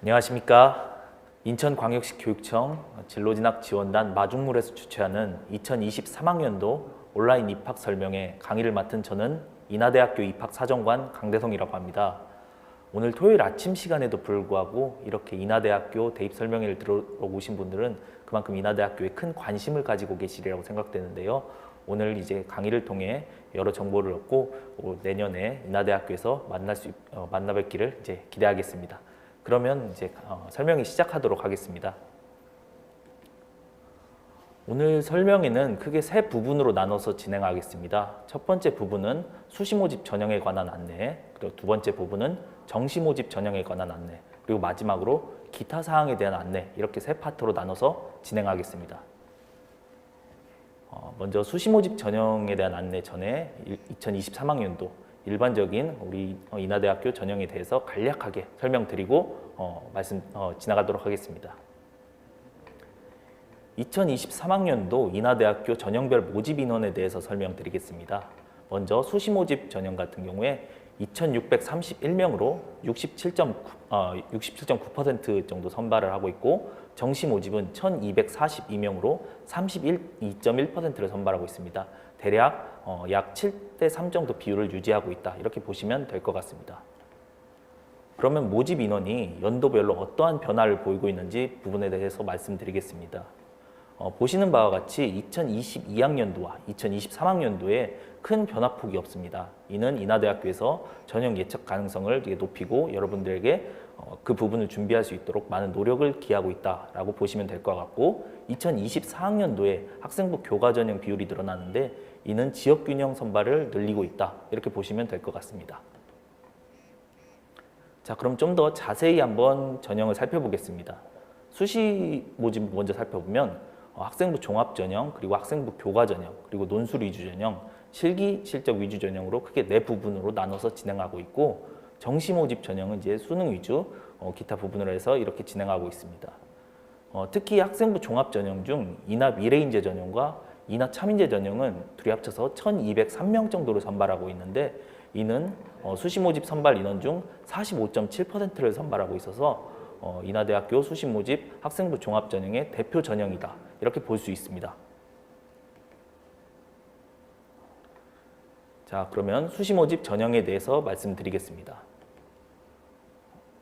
안녕하십니까. 인천광역시 교육청 진로진학 지원단 마중물에서 주최하는 2023학년도 온라인 입학 설명회 강의를 맡은 저는 인하대학교 입학사정관 강대성이라고 합니다. 오늘 토요일 아침 시간에도 불구하고 이렇게 인하대학교 대입 설명회를 들어오신 분들은 그만큼 인하대학교에 큰 관심을 가지고 계시리라고 생각되는데요. 오늘 이제 강의를 통해 여러 정보를 얻고 내년에 인하대학교에서 만나 뵙기를 이제 기대하겠습니다. 그러면 이제 설명이 시작하도록 하겠습니다. 오늘 설명회는 크게 세 부분으로 나눠서 진행하겠습니다. 첫 번째 부분은 수시 모집 전형에 관한 안내, 그리고 두 번째 부분은 정시 모집 전형에 관한 안내, 그리고 마지막으로 기타 사항에 대한 안내, 이렇게 세 파트로 나눠서 진행하겠습니다. 먼저 수시 모집 전형에 대한 안내 전에 2023학년도 일반적인 우리 인하대학교 전형에 대해서 간략하게 설명드리고 지나가도록 하겠습니다. 2023학년도 인하대학교 전형별 모집 인원에 대해서 설명드리겠습니다. 먼저 수시 모집 전형 같은 경우에 2,631명으로 67.9% 정도 선발을 하고 있고, 정시 모집은 1,242명으로 31.1%를 선발하고 있습니다. 대략 약 7대 3 정도 비율을 유지하고 있다, 이렇게 보시면 될 것 같습니다. 그러면 모집 인원이 연도별로 어떠한 변화를 보이고 있는지 부분에 대해서 말씀드리겠습니다. 보시는 바와 같이 2022학년도와 2023학년도에 큰 변화폭이 없습니다. 이는 인하대학교에서 전형 예측 가능성을 높이고 여러분들에게 그 부분을 준비할 수 있도록 많은 노력을 기하고 있다라고 보시면 될 것 같고, 2024학년도에 학생부 교과 전형 비율이 늘어나는데 이는 지역균형 선발을 늘리고 있다, 이렇게 보시면 될 것 같습니다. 자, 그럼 좀 더 자세히 한번 전형을 살펴보겠습니다. 수시 모집 먼저 살펴보면 학생부 종합 전형, 그리고 학생부 교과 전형, 그리고 논술 위주 전형, 실기 실적 위주 전형으로 크게 네 부분으로 나눠서 진행하고 있고, 정시 모집 전형은 이제 수능 위주 기타 부분으로 해서 이렇게 진행하고 있습니다. 특히 학생부 종합 전형 중 인하 미래인재 전형과 인하 참인재 전형은 둘이 합쳐서 1,203명 정도를 선발하고 있는데, 이는 수시 모집 선발 인원 중 45.7%를 선발하고 있어서 인하대학교 수시 모집 학생부 종합 전형의 대표 전형이다, 이렇게 볼 수 있습니다. 자, 그러면 수시 모집 전형에 대해서 말씀드리겠습니다.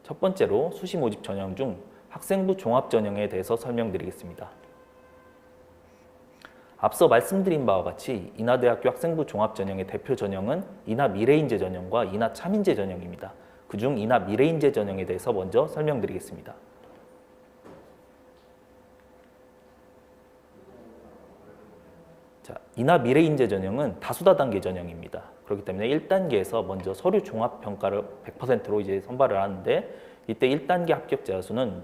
첫 번째로 수시 모집 전형 중 학생부 종합 전형에 대해서 설명드리겠습니다. 앞서 말씀드린 바와 같이 인하대학교 학생부 종합 전형의 대표 전형은 인하 미래인재 전형과 인하 참인재 전형입니다. 그중 인하 미래인재 전형에 대해서 먼저 설명드리겠습니다. 자, 인하 미래인재 전형은 다수다 단계 전형입니다. 그렇기 때문에 1단계에서 먼저 서류 종합 평가를 100%로 이제 선발을 하는데, 이때 1단계 합격자 수는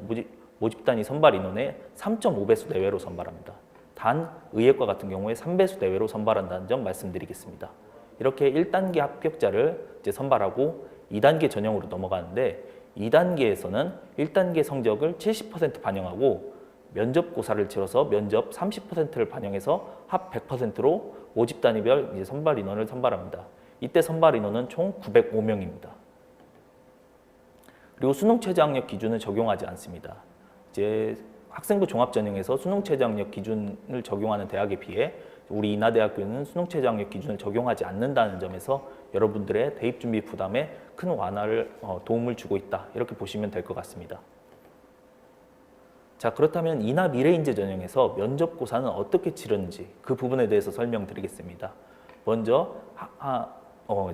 모집단위 선발 인원의 3.5배수 내외로 선발합니다. 단 의예과 같은 경우에 3배수 내외로 선발한다는 점 말씀드리겠습니다. 이렇게 1단계 합격자를 이제 선발하고 2단계 전형으로 넘어가는데, 2단계에서는 1단계 성적을 70% 반영하고 면접고사를 치러서 면접 30%를 반영해서 합 100%로 모집 단위별 이제 선발 인원을 선발합니다. 이때 선발 인원은 총 905명입니다. 그리고 수능 최저 학력 기준을 적용하지 않습니다. 이제 학생부 종합 전형에서 수능 최저 학력 기준을 적용하는 대학에 비해 우리 인하대학교는 수능 최저 학력 기준을 적용하지 않는다는 점에서 여러분들의 대입 준비 부담에 큰 완화를 도움을 주고 있다, 이렇게 보시면 될 것 같습니다. 자, 그렇다면 인하 미래인재 전형에서 면접고사는 어떻게 치르는지 그 부분에 대해서 설명드리겠습니다. 먼저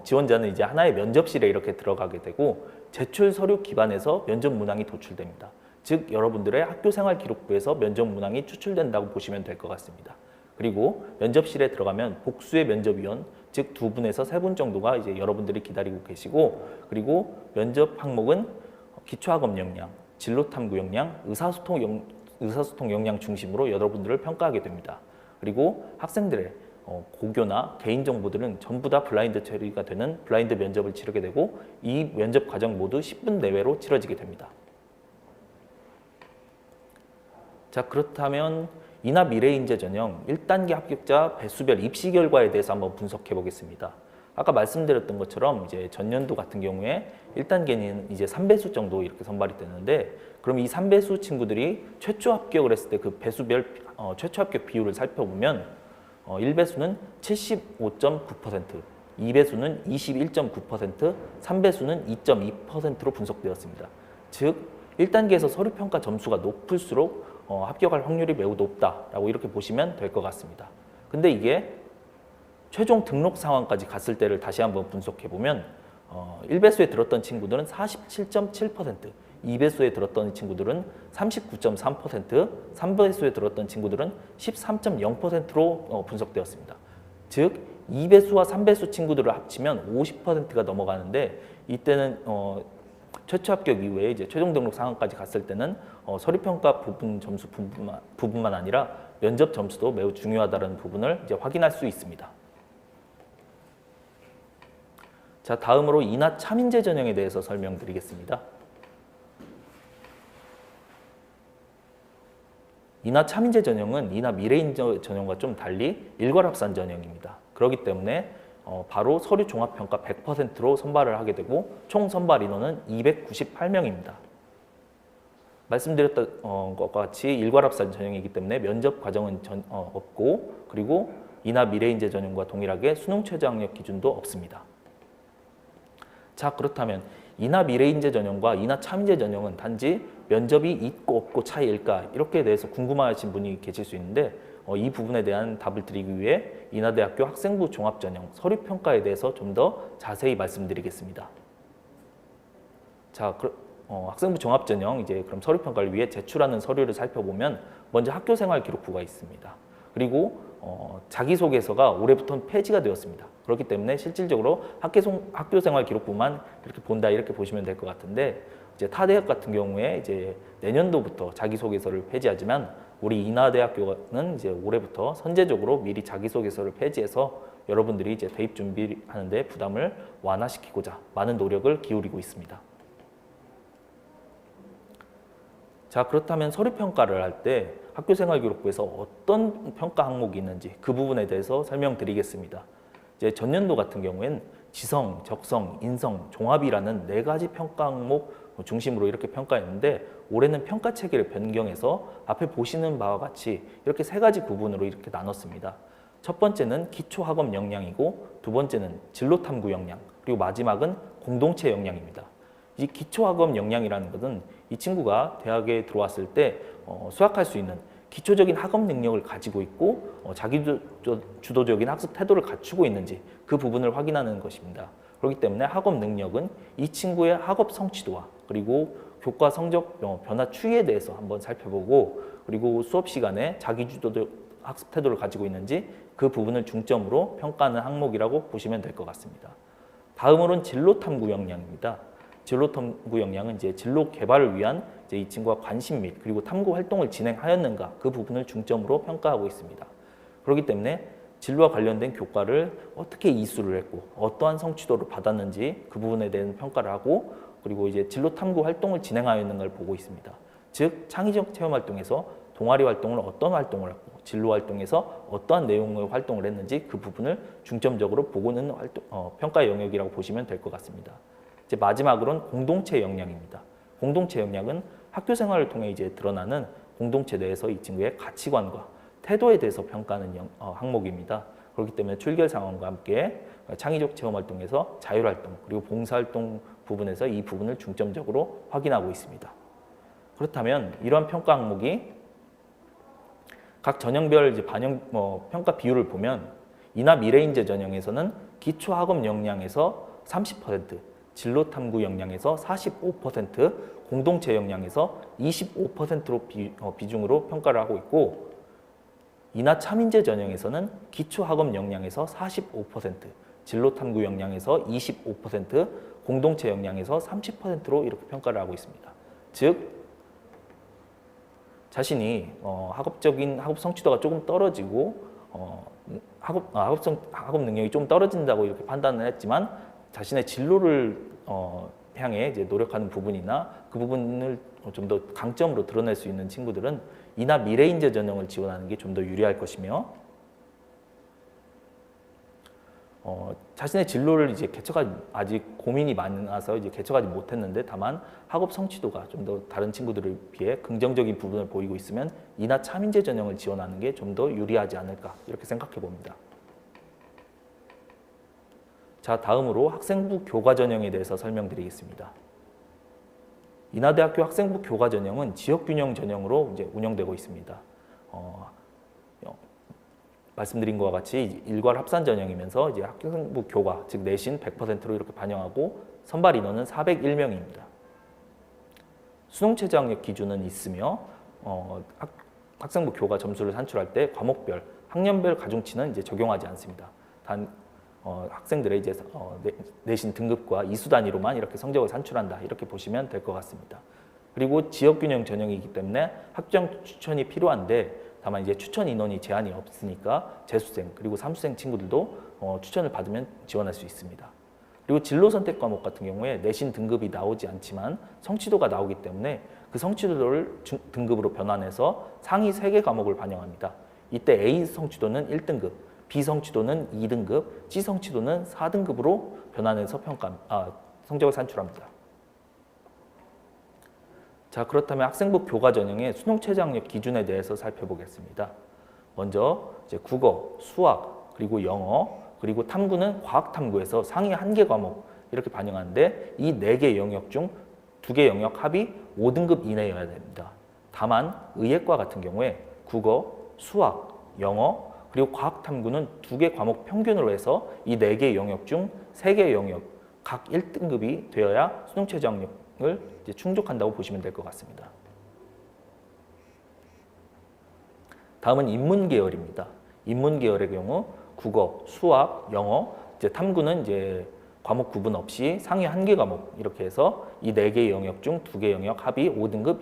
지원자는 이제 하나의 면접실에 이렇게 들어가게 되고, 제출 서류 기반에서 면접 문항이 도출됩니다. 즉 여러분들의 학교생활 기록부에서 면접 문항이 추출된다고 보시면 될 것 같습니다. 그리고 면접실에 들어가면 복수의 면접위원, 즉 2분에서 3분 정도가 이제 여러분들이 기다리고 계시고, 그리고 면접 항목은 기초학업 역량, 진로탐구 역량, 의사소통 역량 중심으로 여러분들을 평가하게 됩니다. 그리고 학생들의 고교나 개인정보들은 전부 다 블라인드 처리가 되는 블라인드 면접을 치르게 되고, 이 면접 과정 모두 10분 내외로 치러지게 됩니다. 자, 그렇다면 인하 미래인재 전형 1단계 합격자 배수별 입시 결과에 대해서 한번 분석해 보겠습니다. 아까 말씀드렸던 것처럼 이제 전년도 같은 경우에 1단계는 이제 3배수 정도 이렇게 선발이 되는데, 그럼 이 3배수 친구들이 최초 합격을 했을 때 그 배수별 최초 합격 비율을 살펴보면 1배수는 75.9%, 2배수는 21.9%, 3배수는 2.2%로 분석되었습니다. 즉 1단계에서 서류평가 점수가 높을수록 합격할 확률이 매우 높다라고 이렇게 보시면 될 것 같습니다. 근데 이게 최종 등록 상황까지 갔을 때를 다시 한번 분석해 보면 1배수에 들었던 친구들은 47.7%, 2배수에 들었던 친구들은 39.3%, 3배수에 들었던 친구들은 13.0%로 분석되었습니다. 즉 2배수와 3배수 친구들을 합치면 50%가 넘어가는데, 이때는 최초 합격 이후에 이제 최종 등록 상황까지 갔을 때는 서류평가 부분 점수 부분만 아니라 면접 점수도 매우 중요하다는 부분을 이제 확인할 수 있습니다. 자, 다음으로 인하 참인재 전형에 대해서 설명드리겠습니다. 인하 참인재 전형은 인하 미래인재 전형과 좀 달리 일괄합산 전형입니다. 그렇기 때문에 바로 서류 종합평가 100%로 선발을 하게 되고 총 선발 인원은 298명입니다. 말씀드렸던 것과 같이 일괄합산 전형이기 때문에 면접 과정은 없고, 그리고 인하 미래인재 전형과 동일하게 수능 최저학력 기준도 없습니다. 자, 그렇다면 인하 미래인재 전형과 인하 참인재 전형은 단지 면접이 있고 없고 차이일까, 이렇게 대해서 궁금하신 분이 계실 수 있는데, 이 부분에 대한 답을 드리기 위해 인하대학교 학생부 종합전형 서류평가에 대해서 좀 더 자세히 말씀드리겠습니다. 자, 학생부 종합전형 이제 그럼 서류평가를 위해 제출하는 서류를 살펴보면 먼저 학교생활 기록부가 있습니다. 그리고 자기소개서가 올해부터는 폐지가 되었습니다. 그렇기 때문에 실질적으로 학교생활 기록부만 이렇게 본다, 이렇게 보시면 될 것 같은데, 이제 타 대학 같은 경우에 이제 내년도부터 자기소개서를 폐지하지만 우리 인하대학교는 이제 올해부터 선제적으로 미리 자기소개서를 폐지해서 여러분들이 이제 대입 준비하는데 부담을 완화시키고자 많은 노력을 기울이고 있습니다. 자, 그렇다면 서류평가를 할 때 학교생활기록부에서 어떤 평가 항목이 있는지 그 부분에 대해서 설명드리겠습니다. 이제 전년도 같은 경우에는 지성, 적성, 인성, 종합이라는 4가지 평가 항목 중심으로 이렇게 평가했는데, 올해는 평가 체계를 변경해서 앞에 보시는 바와 같이 이렇게 3가지 부분으로 이렇게 나눴습니다. 첫 번째는 기초학업 역량이고, 두 번째는 진로탐구 역량, 그리고 마지막은 공동체 역량입니다. 이 기초학업 역량이라는 것은 이 친구가 대학에 들어왔을 때 수학할 수 있는 기초적인 학업 능력을 가지고 있고 자기주도적인 학습 태도를 갖추고 있는지 그 부분을 확인하는 것입니다. 그렇기 때문에 학업 능력은 이 친구의 학업 성취도와 그리고 교과 성적 변화 추이에 대해서 한번 살펴보고, 그리고 수업 시간에 자기주도적 학습 태도를 가지고 있는지 그 부분을 중점으로 평가하는 항목이라고 보시면 될 것 같습니다. 다음으로는 진로 탐구 역량입니다. 진로 탐구 역량은 이제 진로 개발을 위한 이제 이 친구가 관심 및 그리고 탐구 활동을 진행하였는가 그 부분을 중점으로 평가하고 있습니다. 그렇기 때문에 진로와 관련된 교과를 어떻게 이수를 했고 어떠한 성취도를 받았는지 그 부분에 대한 평가를 하고, 그리고 이제 진로 탐구 활동을 진행하였는가를 보고 있습니다. 즉 창의적 체험 활동에서 동아리 활동을 어떤 활동을 했고 진로 활동에서 어떠한 내용의 활동을 했는지 그 부분을 중점적으로 보고는 평가 영역이라고 보시면 될 것 같습니다. 이제 마지막으로는 공동체 역량입니다. 공동체 역량은 학교 생활을 통해 이제 드러나는 공동체 내에서 이 친구의 가치관과 태도에 대해서 평가하는 항목입니다. 그렇기 때문에 출결 상황과 함께 창의적 체험 활동에서 자율 활동 그리고 봉사 활동 부분에서 이 부분을 중점적으로 확인하고 있습니다. 그렇다면 이러한 평가 항목이 각 전형별 이제 평가 비율을 보면 인하 미래인재 전형에서는 기초 학업 역량에서 30%, 진로 탐구 역량에서 45%, 공동체 역량에서 25%로 비중으로 평가를 하고 있고, 인하 참인재 전형에서는 기초 학업 역량에서 45%, 진로 탐구 역량에서 25%, 공동체 역량에서 30%로 이렇게 평가를 하고 있습니다. 즉 자신이 학업 성취도가 조금 떨어지고 학업 능력이 좀 떨어진다고 이렇게 판단을 했지만 자신의 진로를 향해 이제 노력하는 부분이나 그 부분을 좀 더 강점으로 드러낼 수 있는 친구들은 인하 미래인재 전형을 지원하는 게 좀 더 유리할 것이며, 자신의 진로를 이제 개척하지 아직 고민이 많아서 이제 개척하지 못했는데 다만 학업 성취도가 좀 더 다른 친구들에 비해 긍정적인 부분을 보이고 있으면 이나 차민재 전형을 지원하는 게 좀 더 유리하지 않을까 이렇게 생각해 봅니다. 자, 다음으로 학생부 교과 전형에 대해서 설명드리겠습니다. 인하대학교 학생부 교과 전형은 지역균형 전형으로 이제 운영되고 있습니다. 말씀드린 것과 같이 일괄 합산 전형이면서 이제 학생부 교과, 즉 내신 100%로 이렇게 반영하고 선발 인원은 401명입니다. 수능 최저 학력 기준은 있으며 학생부 교과 점수를 산출할 때 과목별, 학년별 가중치는 이제 적용하지 않습니다. 단 학생들의 이제 내신 등급과 이수 단위로만 이렇게 성적을 산출한다 이렇게 보시면 될 것 같습니다. 그리고 지역균형 전형이기 때문에 학점 추천이 필요한데 다만 이제 추천 인원이 제한이 없으니까 재수생 그리고 삼수생 친구들도 추천을 받으면 지원할 수 있습니다. 그리고 진로 선택 과목 같은 경우에 내신 등급이 나오지 않지만 성취도가 나오기 때문에 그 성취도를 등급으로 변환해서 상위 3개 과목을 반영합니다. 이때 A 성취도는 1등급, B 성취도는 2등급, C 성취도는 4등급으로 변환해서 성적을 산출합니다. 자, 그렇다면 학생부 교과 전형의 수능 최저 학력 기준에 대해서 살펴보겠습니다. 먼저 이제 국어, 수학, 그리고 영어, 그리고 탐구는 과학탐구에서 상위 1개 과목 이렇게 반영하는데 이 4개 영역 중 2개 영역 합이 5등급 이내여야 됩니다. 다만 의예과 같은 경우에 국어, 수학, 영어, 그리고 과학탐구는 2개 과목 평균으로 해서 이 4개 영역 중 3개 영역 각 1등급이 되어야 수능 최저 학력을 이제 충족한다고 보시면 될 것 같습니다. 다음은 인문 계열입니다. 인문 계열의 경우 국어, 수학, 영어, 이제 탐구는 이제 과목 구분 없이 상위 1개 과목 이렇게 해서 이 4개 영역 중 2개 영역 합이 5등급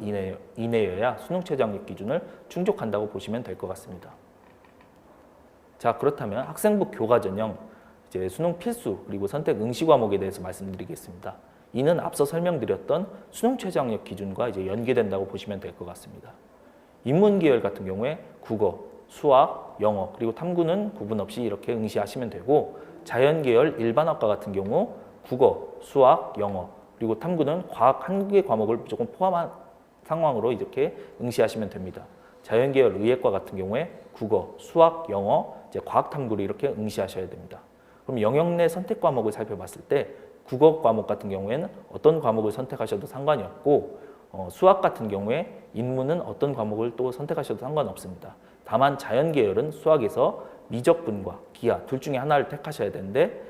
이내여야 수능 최저 학력 기준을 충족한다고 보시면 될 것 같습니다. 자, 그렇다면 학생부 교과 전형 이제 수능 필수 그리고 선택 응시 과목에 대해서 말씀드리겠습니다. 이는 앞서 설명드렸던 수능 최저 학력 기준과 이제 연계된다고 보시면 될 것 같습니다. 인문 계열 같은 경우에 국어, 수학, 영어 그리고 탐구는 구분 없이 이렇게 응시하시면 되고 자연 계열 일반학과 같은 경우 국어, 수학, 영어 그리고 탐구는 과학 1개 과목을 무조건 포함한 상황으로 이렇게 응시하시면 됩니다. 자연 계열 의예과 같은 경우에 국어, 수학, 영어, 이제 과학 탐구를 이렇게 응시하셔야 됩니다. 그럼 영역 내 선택 과목을 살펴봤을 때 국어 과목 같은 경우에는 어떤 과목을 선택하셔도 상관이 없고 수학 같은 경우에 인문은 어떤 과목을 또 선택하셔도 상관없습니다. 다만 자연 계열은 수학에서 미적분과 기하 둘 중에 하나를 택하셔야 되는데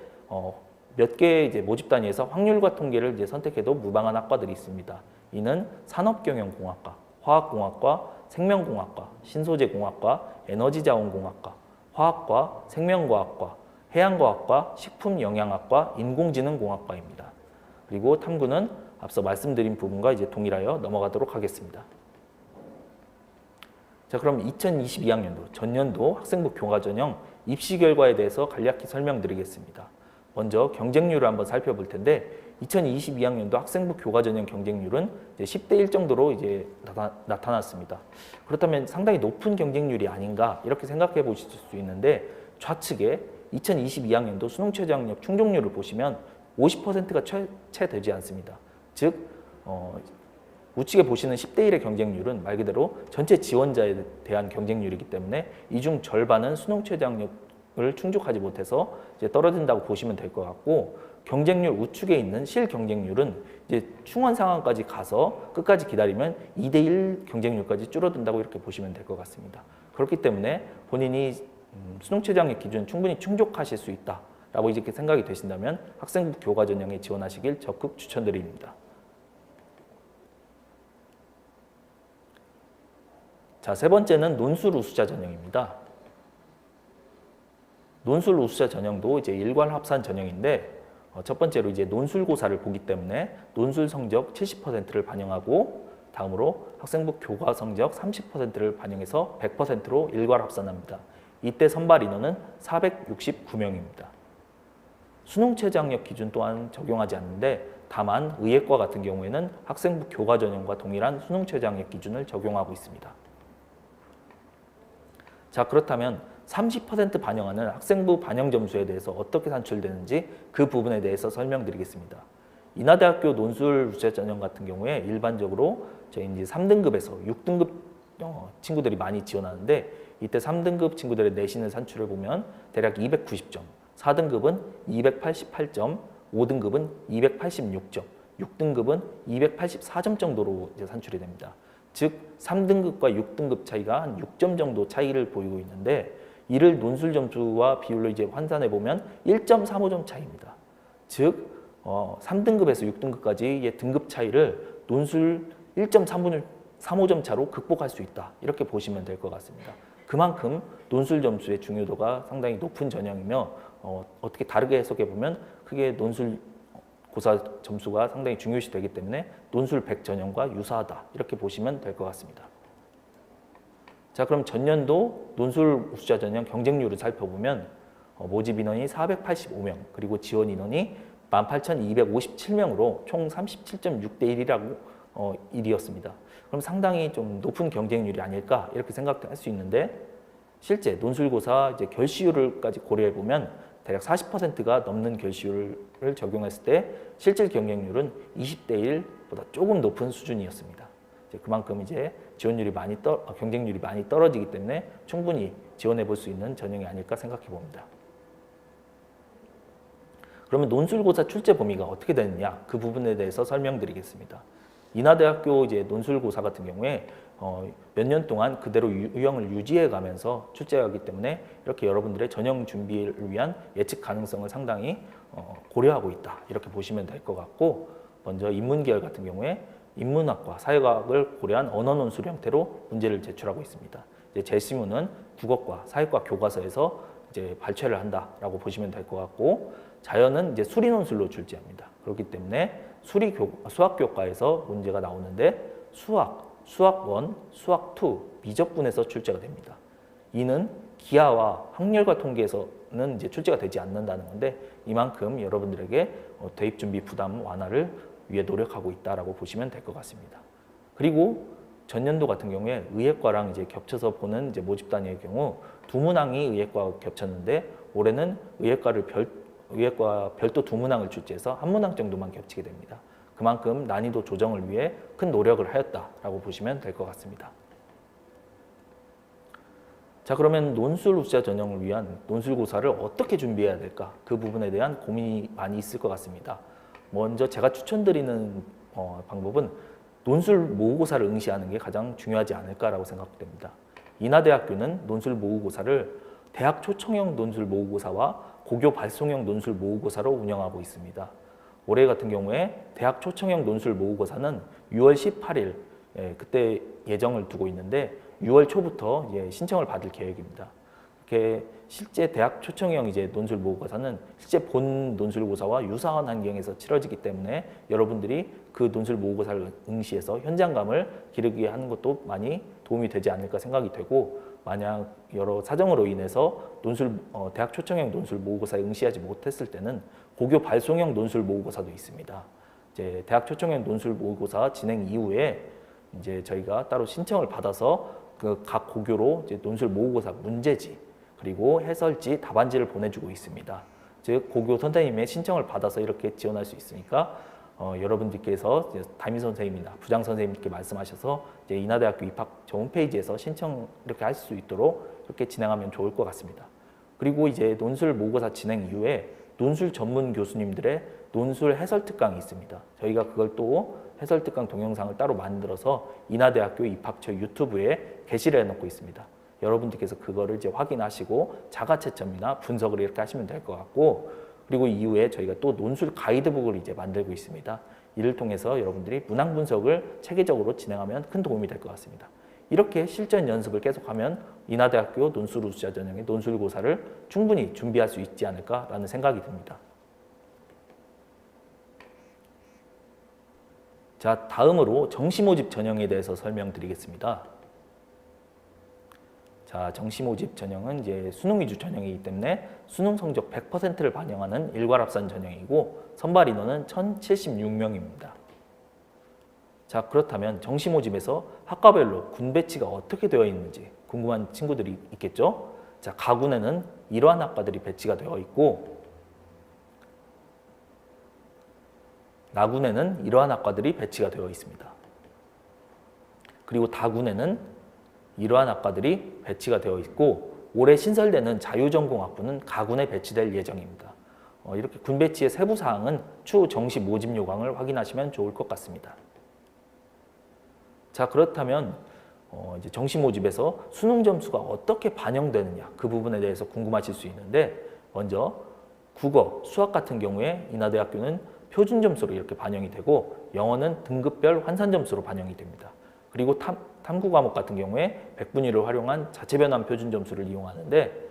몇 개의 이제 모집 단위에서 확률과 통계를 이제 선택해도 무방한 학과들이 있습니다. 이는 산업경영공학과, 화학공학과, 생명공학과, 신소재공학과, 에너지자원공학과, 화학과, 생명과학과, 해양과학과, 식품영양학과, 인공지능공학과입니다. 그리고 탐구는 앞서 말씀드린 부분과 이제 동일하여 넘어가도록 하겠습니다. 자, 그럼 2022학년도 전년도 학생부 교과 전형 입시 결과에 대해서 간략히 설명드리겠습니다. 먼저 경쟁률을 한번 살펴볼 텐데 2022학년도 학생부 교과 전형 경쟁률은 이제 10대 1 정도로 이제 나타났습니다. 그렇다면 상당히 높은 경쟁률이 아닌가 이렇게 생각해 보실 수 있는데 좌측에 2022학년도 수능 최저 학력 충족률을 보시면 50%가 채 되지 않습니다. 즉 우측에 보시는 10대 1의 경쟁률은 말 그대로 전체 지원자에 대한 경쟁률이기 때문에 이 중 절반은 수능 최저 학력을 충족하지 못해서 이제 떨어진다고 보시면 될 것 같고 경쟁률 우측에 있는 실경쟁률은 이제 충원 상황까지 가서 끝까지 기다리면 2대 1 경쟁률까지 줄어든다고 이렇게 보시면 될 것 같습니다. 그렇기 때문에 본인이 수능 최저 학력 기준 충분히 충족하실 수 있다라고 이렇게 생각이 되신다면 학생부 교과 전형에 지원하시길 적극 추천드립니다. 자, 세 번째는 논술 우수자 전형입니다. 논술 우수자 전형도 이제 일괄 합산 전형인데 첫 번째로 이제 논술고사를 보기 때문에 논술 성적 70%를 반영하고 다음으로 학생부 교과 성적 30%를 반영해서 100%로 일괄 합산합니다. 이때 선발 인원은 469명입니다. 수능 최저 학력 기준 또한 적용하지 않는데 다만 의예과 같은 경우에는 학생부 교과 전형과 동일한 수능 최저 학력 기준을 적용하고 있습니다. 자, 그렇다면 30% 반영하는 학생부 반영 점수에 대해서 어떻게 산출되는지 그 부분에 대해서 설명드리겠습니다. 인하대학교 논술 우수자 전형 같은 경우에 일반적으로 저희 이제 3등급에서 6등급 친구들이 많이 지원하는데, 이때 3등급 친구들의 내신을 산출해 보면 대략 290점, 4등급은 288점, 5등급은 286점, 6등급은 284점 정도로 이제 산출이 됩니다. 즉 3등급과 6등급 차이가 한 6점 정도 차이를 보이고 있는데, 이를 논술 점수와 비율로 이제 환산해 보면 1.35점 차이입니다. 즉 3등급에서 6등급까지의 등급 차이를 논술 1.35점 차로 극복할 수 있다, 이렇게 보시면 될 것 같습니다. 그만큼 논술 점수의 중요도가 상당히 높은 전형이며 어떻게 다르게 해석해 보면 크게 논술 고사 점수가 상당히 중요시 되기 때문에 논술 100 전형과 유사하다, 이렇게 보시면 될 것 같습니다. 자, 그럼 전년도 논술 우수자 전형 경쟁률을 살펴보면 모집 인원이 485명, 그리고 지원 인원이 18,257명으로 총 37.6대 1이라고 1이었습니다. 그럼 상당히 좀 높은 경쟁률이 아닐까, 이렇게 생각할 수 있는데, 실제 논술고사 이제 결시율을까지 고려해 보면 대략 40%가 넘는 결시율을 적용했을 때 실질 경쟁률은 20대 1보다 조금 높은 수준이었습니다. 그만큼 이제 경쟁률이 많이 떨어지기 때문에 충분히 지원해 볼 수 있는 전형이 아닐까 생각해 봅니다. 그러면 논술고사 출제 범위가 어떻게 되느냐, 그 부분에 대해서 설명드리겠습니다. 인하대학교 이제 논술고사 같은 경우에 몇 년 동안 그대로 유형을 유지해 가면서 출제하기 때문에 이렇게 여러분들의 전형 준비를 위한 예측 가능성을 상당히 고려하고 있다, 이렇게 보시면 될 것 같고, 먼저 인문계열 같은 경우에 인문학과 사회과학을 고려한 언어 논술 형태로 문제를 제출하고 있습니다. 이제 제시문은 국어과 사회과 교과서에서 이제 발췌를 한다라고 보시면 될 것 같고, 자연은 이제 수리 논술로 출제합니다. 그렇기 때문에 수학 교과에서 문제가 나오는데 수학 1, 수학 2, 미적분에서 출제가 됩니다. 이는 기하와 확률과 통계에서는 이제 출제가 되지 않는다는 건데, 이만큼 여러분들에게 대입 준비 부담 완화를 위해 노력하고 있다라고 보시면 될 것 같습니다. 그리고 전년도 같은 경우에 의예과랑 이제 겹쳐서 보는 이제 모집 단위의 경우 두 문항이 의예과와 겹쳤는데, 올해는 의예과 별도 두 문항을 출제해서 한 문항 정도만 겹치게 됩니다. 그만큼 난이도 조정을 위해 큰 노력을 하였다라고 보시면 될 것 같습니다. 자, 그러면 논술 우수자 전형을 위한 논술고사를 어떻게 준비해야 될까? 그 부분에 대한 고민이 많이 있을 것 같습니다. 먼저 제가 추천드리는 방법은 논술 모의고사를 응시하는 게 가장 중요하지 않을까라고 생각됩니다. 인하대학교는 논술 모의고사를 대학 초청형 논술 모의고사와 고교 발송형 논술 모의고사로 운영하고 있습니다. 올해 같은 경우에 대학 초청형 논술 모의고사는 6월 18일 그때 예정을 두고 있는데 6월 초부터 신청을 받을 계획입니다. 이렇게 실제 대학 초청형 이제 논술 모의고사는 실제 본 논술고사와 유사한 환경에서 치러지기 때문에 여러분들이 그 논술 모의고사를 응시해서 현장감을 기르게 하는 것도 많이 도움이 되지 않을까 생각이 되고, 만약 여러 사정으로 인해서 대학 초청형 논술 모의고사에 응시하지 못했을 때는 고교 발송형 논술 모의고사도 있습니다. 이제 대학 초청형 논술 모의고사 진행 이후에 이제 저희가 따로 신청을 받아서 그 각 고교로 이제 논술 모의고사 문제지 그리고 해설지 답안지를 보내주고 있습니다. 즉 고교 선생님의 신청을 받아서 이렇게 지원할 수 있으니까 여러분들께서 담임 선생님이나 부장 선생님께 말씀하셔서 이제 인하대학교 입학 홈페이지에서 신청 이렇게 할 수 있도록 이렇게 진행하면 좋을 것 같습니다. 그리고 이제 논술 모의고사 진행 이후에 논술 전문 교수님들의 논술 해설 특강이 있습니다. 저희가 그걸 또 해설 특강 동영상을 따로 만들어서 인하대학교 입학처 유튜브에 게시를 해놓고 있습니다. 여러분들께서 그거를 이제 확인하시고 자가 채점이나 분석을 이렇게 하시면 될 것 같고, 그리고 이후에 저희가 또 논술 가이드북을 이제 만들고 있습니다. 이를 통해서 여러분들이 문항 분석을 체계적으로 진행하면 큰 도움이 될 것 같습니다. 이렇게 실전 연습을 계속하면 인하대학교 논술 우수자 전형의 논술고사를 충분히 준비할 수 있지 않을까라는 생각이 듭니다. 자, 다음으로 정시모집 전형에 대해서 설명드리겠습니다. 자, 정시모집 전형은 이제 수능 위주 전형이기 때문에 수능 성적 100%를 반영하는 일괄합산 전형이고 선발 인원은 1,076명입니다. 자, 그렇다면 정시모집에서 학과별로 군 배치가 어떻게 되어 있는지 궁금한 친구들이 있겠죠? 자, 가군에는 이러한 학과들이 배치가 되어 있고 나군에는 이러한 학과들이 배치가 되어 있습니다. 그리고 다군에는 이러한 학과들이 배치가 되어 있고 올해 신설되는 자유전공학부는 가군에 배치될 예정입니다. 이렇게 군 배치의 세부 사항은 추후 정시 모집 요강을 확인하시면 좋을 것 같습니다. 자, 그렇다면 이제 정시 모집에서 수능 점수가 어떻게 반영되느냐 그 부분에 대해서 궁금하실 수 있는데 먼저 국어, 수학 같은 경우에 인하대학교는 표준 점수로 이렇게 반영이 되고 영어는 등급별 환산 점수로 반영이 됩니다. 그리고 탐구 과목 같은 경우에 백분위를 활용한 자체 변환 표준 점수를 이용하는데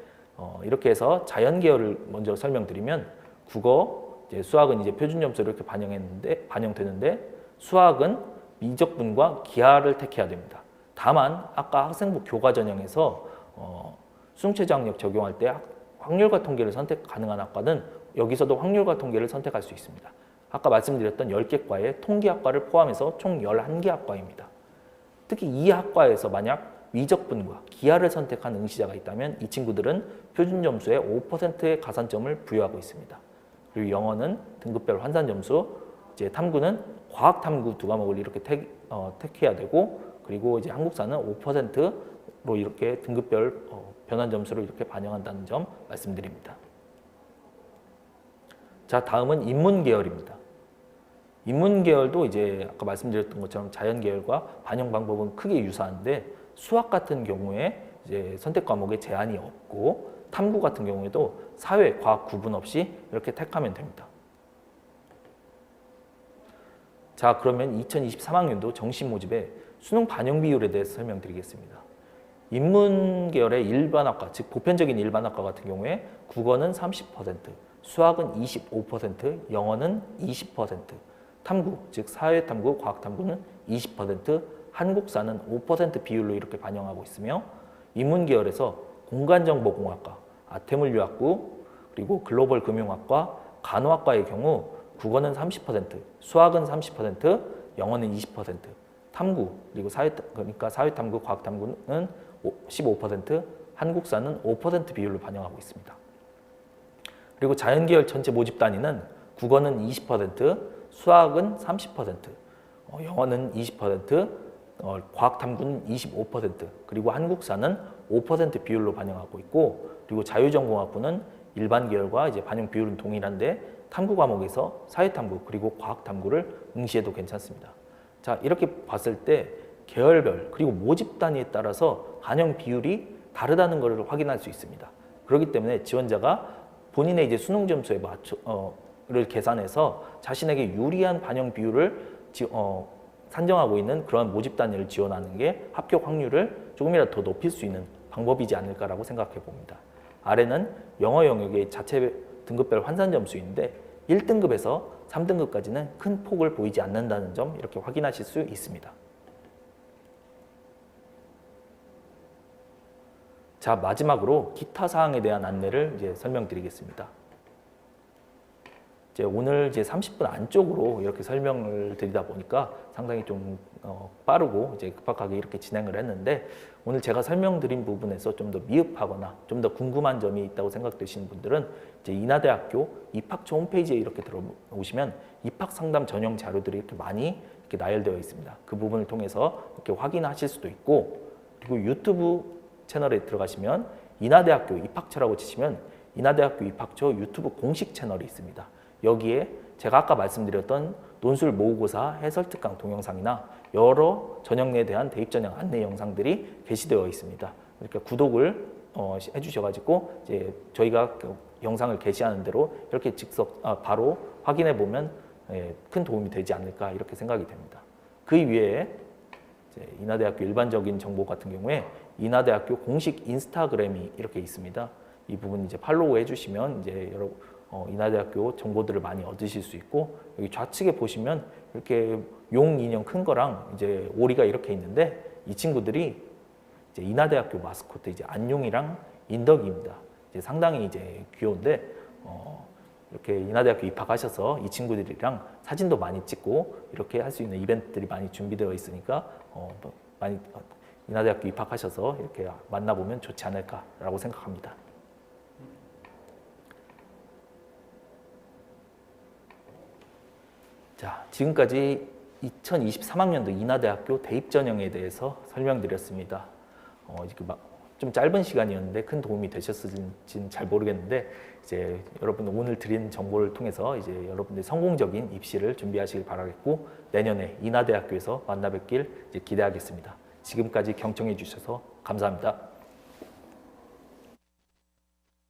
이렇게 해서 자연 계열을 먼저 설명드리면 국어, 이제 수학은 이제 표준 점수로 이렇게 반영되는데 수학은 미적분과 기하를 택해야 됩니다. 다만 아까 학생부 교과 전형에서 수능최저학력 적용할 때 확률과 통계를 선택 가능한 학과는 여기서도 확률과 통계를 선택할 수 있습니다. 아까 말씀드렸던 10개 과에 통계학과를 포함해서 총 11개 학과입니다. 특히 이 학과에서 만약 미적분과 기하를 선택한 응시자가 있다면 이 친구들은 표준 점수의 5%의 가산점을 부여하고 있습니다. 그리고 영어는 등급별 환산 점수, 이제 탐구는 과학 탐구 두 과목을 이렇게 택해야 되고 그리고 이제 한국사는 5%로 이렇게 등급별 변환 점수를 이렇게 반영한다는 점 말씀드립니다. 자, 다음은 인문 계열입니다. 인문 계열도 이제 아까 말씀드렸던 것처럼 자연 계열과 반영 방법은 크게 유사한데 수학 같은 경우에 이제 선택 과목에 제한이 없고 탐구 같은 경우에도 사회, 과학 구분 없이 이렇게 택하면 됩니다. 자, 그러면 2023학년도 정시 모집의 수능 반영 비율에 대해서 설명드리겠습니다. 인문 계열의 일반학과, 즉 보편적인 일반학과 같은 경우에 국어는 30%, 수학은 25%, 영어는 20%, 탐구, 즉 사회탐구, 과학탐구는 20%, 한국사는 5% 비율로 이렇게 반영하고 있으며 인문 계열에서 공간정보공학과, 아태물리학부, 그리고 글로벌 금융학과, 간호학과의 경우 국어는 30%, 수학은 30%, 영어는 20%, 탐구, 그리고 그러니까 사회탐구, 과학탐구는 15%, 한국사는 5% 비율로 반영하고 있습니다. 그리고 자연계열 전체 모집 단위는 국어는 20%, 수학은 30%, 영어는 20%, 과학탐구는 25%, 그리고 한국사는 5% 비율로 반영하고 있고, 그리고 자유전공학부는 일반 계열과 이제 반영 비율은 동일한데 탐구 과목에서 사회탐구 그리고 과학탐구를 응시해도 괜찮습니다. 자, 이렇게 봤을 때 계열별 그리고 모집 단위에 따라서 반영 비율이 다르다는 것을 확인할 수 있습니다. 그렇기 때문에 지원자가 본인의 이제 수능 점수에 를 계산해서 자신에게 유리한 반영 비율을 산정하고 있는 그런 모집 단위를 지원하는 게 합격 확률을 조금이라도 더 높일 수 있는 방법이지 않을까라고 생각해 봅니다. 아래는 영어 영역의 자체 등급별 환산 점수인데 1등급에서 3등급까지는 큰 폭을 보이지 않는다는 점 이렇게 확인하실 수 있습니다. 자, 마지막으로 기타 사항에 대한 안내를 이제 설명드리겠습니다. 이제 오늘 이제 30분 안쪽으로 이렇게 설명을 드리다 보니까 상당히 좀 빠르고 이제 급박하게 이렇게 진행을 했는데 오늘 제가 설명드린 부분에서 좀 더 미흡하거나 좀 더 궁금한 점이 있다고 생각되시는 분들은 이제 인하대학교 입학처 홈페이지에 이렇게 들어오시면 입학 상담 전용 자료들이 이렇게 많이 이렇게 나열되어 있습니다. 그 부분을 통해서 이렇게 확인하실 수도 있고 그리고 유튜브 채널에 들어가시면 인하대학교 입학처라고 치시면 인하대학교 입학처 유튜브 공식 채널이 있습니다. 여기에 제가 아까 말씀드렸던 논술 모의고사 해설특강 동영상이나 여러 전형에 대한 대입전형 안내 영상들이 게시되어 있습니다. 그러니까 구독을 해주셔가지고 이제 저희가 그 영상을 게시하는 대로 이렇게 바로 확인해 보면 큰 도움이 되지 않을까 이렇게 생각이 됩니다. 그 위에 이제 인하대학교 일반적인 정보 같은 경우에 인하대학교 공식 인스타그램이 이렇게 있습니다. 이 부분 이제 팔로우 해주시면 이제 여러 인하대학교 정보들을 많이 얻으실 수 있고 여기 좌측에 보시면 이렇게 용 인형 큰 거랑 이제 오리가 이렇게 있는데 이 친구들이 이제 인하대학교 마스코트 이제 안용이랑 인덕이입니다. 이제 상당히 이제 귀여운데 이렇게 인하대학교 입학하셔서 이 친구들이랑 사진도 많이 찍고 이렇게 할 수 있는 이벤트들이 많이 준비되어 있으니까 많이 인하대학교 입학하셔서 이렇게 만나보면 좋지 않을까라고 생각합니다. 자, 지금까지 2023학년도 인하대학교 대입 전형에 대해서 설명드렸습니다. 좀 짧은 시간이었는데 큰 도움이 되셨을지는 잘 모르겠는데 이제 여러분 오늘 드린 정보를 통해서 이제 여러분들 성공적인 입시를 준비하시길 바라겠고 내년에 인하대학교에서 만나 뵙길 이제 기대하겠습니다. 지금까지 경청해 주셔서 감사합니다.